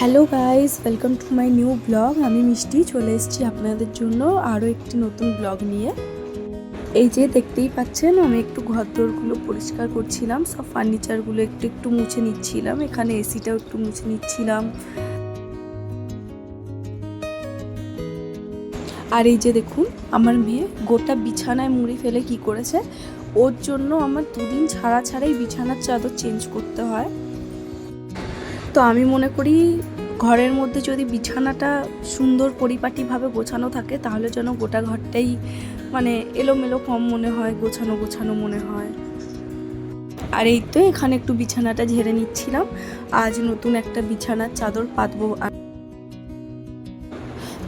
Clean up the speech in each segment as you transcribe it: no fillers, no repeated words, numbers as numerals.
Hello guys, welcome to my new blog. আমি মিষ্টি চলে এসেছি আপনাদের জন্য আরও একটি নতুন ব্লগ নিয়ে। এই যে দেখতেই পাচ্ছেন, আমি একটু ঘরদোরগুলো পরিষ্কার করছিলাম, সব ফার্নিচারগুলো একটু একটু মুছে নিচ্ছিলাম, এখানে এসিটাও একটু মুছে নিচ্ছিলাম। আর এই যে দেখুন, আমার মেয়ে গোটা বিছানায় মুড়ি ফেলে কি করেছে। ওর জন্য আমার দুদিন ছাড়া ছাড়াই বিছানার চাদর চেঞ্জ করতে হয়। তো আমি মনে করি ঘরের মধ্যে যদি বিছানাটা সুন্দর পরিপাটিভাবে গোছানো থাকে তাহলে যেন গোটা ঘরটাই মানে এলোমেলো কম মনে হয়, গোছানো গোছানো মনে হয়। আর এই তো এখানে একটু বিছানাটা ঝেড়ে নিচ্ছিলাম। আজ নতুন একটা বিছানার চাদর পাতবো।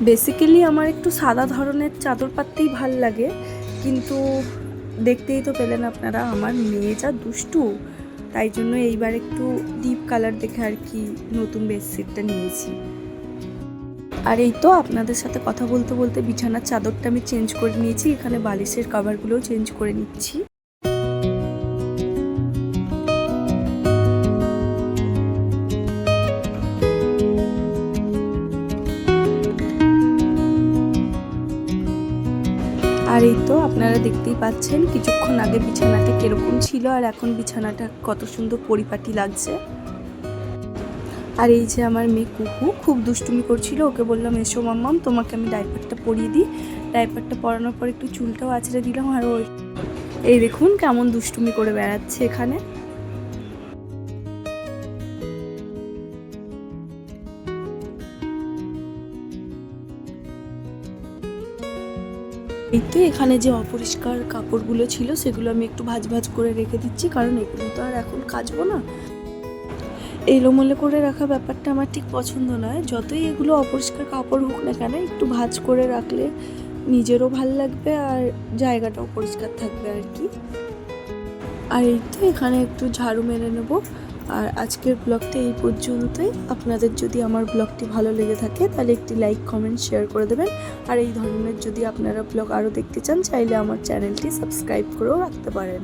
বেসিক্যালি আমার একটু সাদা ধরনের চাদর পাততেই ভাল লাগে, কিন্তু দেখতেই তো পেলেন আপনারা আমার মেয়ে যা দুষ্টু, তাই জন্য এইবার একটু ডিপ কালার দেখে আর কি নতুন বেডশিটটা নিয়েছি। আর এই তো আপনাদের সাথে কথা বলতে বলতে বিছানার চাদরটা আমি চেঞ্জ করে নিয়েছি, এখানে বালিশের কভারগুলোও চেঞ্জ করে নিচ্ছি। আর এই তো আপনারা দেখতেই পাচ্ছেন কিছুক্ষণ আগে বিছানাটা কিরকম ছিল আর এখন বিছানাটা কত সুন্দর পরিপাটি লাগছে। আর এই যে আমার মেয়ে কুকু খুব দুষ্টুমি করছিল, ওকে বললাম এসো মাম্মাম তোমাকে আমি ডাইপারটা পরিয়ে দিই। ডাইপারটা পরানোর পর একটু চুলটাও আঁচড়ে দিলাম, আর ওই এই দেখুন কেমন দুষ্টুমি করে বেড়াচ্ছে এখানে। এই তো এখানে যে অপরিষ্কার কাপড়গুলো ছিল সেগুলো আমি একটু ভাঁজ ভাঁজ করে রেখে দিচ্ছি, কারণ এগুলো তো আর এখন কাচবো না। এলোমেলো করে রাখা ব্যাপারটা আমার ঠিক পছন্দ নয়। যতই এগুলো অপরিষ্কার কাপড় হোক না কেন, একটু ভাঁজ করে রাখলে নিজেরও ভাল লাগবে আর জায়গাটাও পরিষ্কার থাকবে আর কি। আর এই তো এখানে একটু ঝাড়ু মেরে নেব। আর আজকের ব্লগটা এই পর্যন্তই। আপনাদের যদি আমার ব্লগটি ভালো লেগে থাকে তাহলে একটি লাইক কমেন্ট শেয়ার করে দেবেন। আর এই ধরনের যদি আপনারা ব্লগ আরও দেখতে চান চাইলে আমার চ্যানেলটি সাবস্ক্রাইব করেও রাখতে পারেন।